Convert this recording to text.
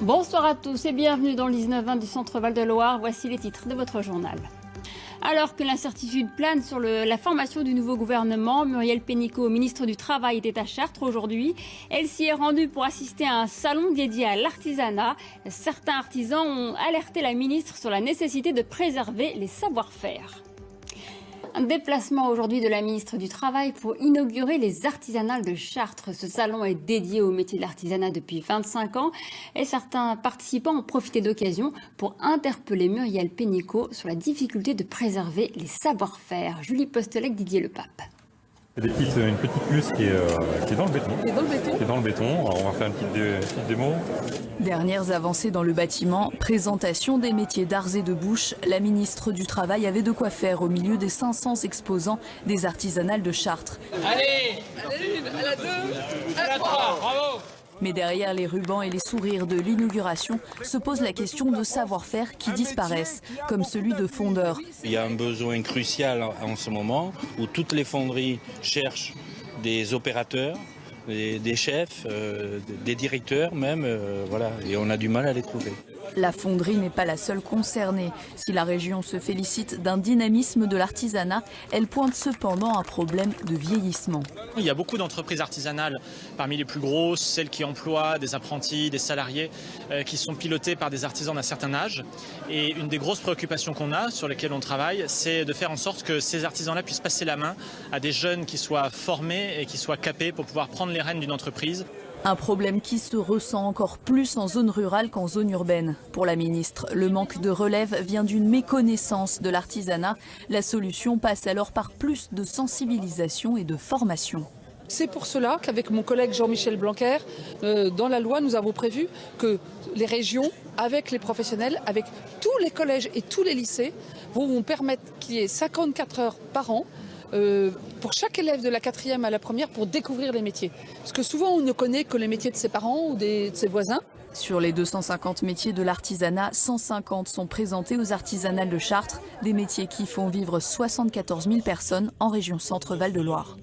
Bonsoir à tous et bienvenue dans le 19-20 du Centre Val-de-Loire. Voici les titres de votre journal. Alors que l'incertitude plane sur la formation du nouveau gouvernement, Muriel Pénicaud, ministre du Travail, était à Chartres aujourd'hui. Elle s'y est rendue pour assister à un salon dédié à l'artisanat. Certains artisans ont alerté la ministre sur la nécessité de préserver les savoir-faire. Un déplacement aujourd'hui de la ministre du Travail pour inaugurer les artisanales de Chartres. Ce salon est dédié au métier de l'artisanat depuis 25 ans et certains participants ont profité d'occasion pour interpeller Muriel Pénicaud sur la difficulté de préserver les savoir-faire. Julie Postelec, Didier Lepape. Il y a une petite puce qui est dans le béton. Qui est dans le béton. Alors on va faire une petite démo. Dernières avancées dans le bâtiment, présentation des métiers d'arts et de bouche. La ministre du Travail avait de quoi faire au milieu des 500 exposants des artisanales de Chartres. Allez, à la une, à la deux, à la trois, bravo! Mais derrière les rubans et les sourires de l'inauguration se pose la question de savoir-faire qui disparaissent, comme celui de fondeur. Il y a un besoin crucial en ce moment où toutes les fonderies cherchent des opérateurs, des chefs, des directeurs même, voilà, et on a du mal à les trouver. La fonderie n'est pas la seule concernée. Si la région se félicite d'un dynamisme de l'artisanat, elle pointe cependant un problème de vieillissement. Il y a beaucoup d'entreprises artisanales, parmi les plus grosses, celles qui emploient des apprentis, des salariés, qui sont pilotées par des artisans d'un certain âge. Et une des grosses préoccupations qu'on a, sur lesquelles on travaille, c'est de faire en sorte que ces artisans-là puissent passer la main à des jeunes qui soient formés et qui soient capés pour pouvoir prendre les rênes d'une entreprise. Un problème qui se ressent encore plus en zone rurale qu'en zone urbaine. Pour la ministre, le manque de relève vient d'une méconnaissance de l'artisanat. La solution passe alors par plus de sensibilisation et de formation. C'est pour cela qu'avec mon collègue Jean-Michel Blanquer, dans la loi, nous avons prévu que les régions, avec les professionnels, avec tous les collèges et tous les lycées, vont permettre qu'il y ait 54 heures par an pour chaque élève de la 4e à la 1re pour découvrir les métiers. Parce que souvent on ne connaît que les métiers de ses parents ou de ses voisins. Sur les 250 métiers de l'artisanat, 150 sont présentés aux artisanales de Chartres, des métiers qui font vivre 74 000 personnes en région Centre Val-de-Loire.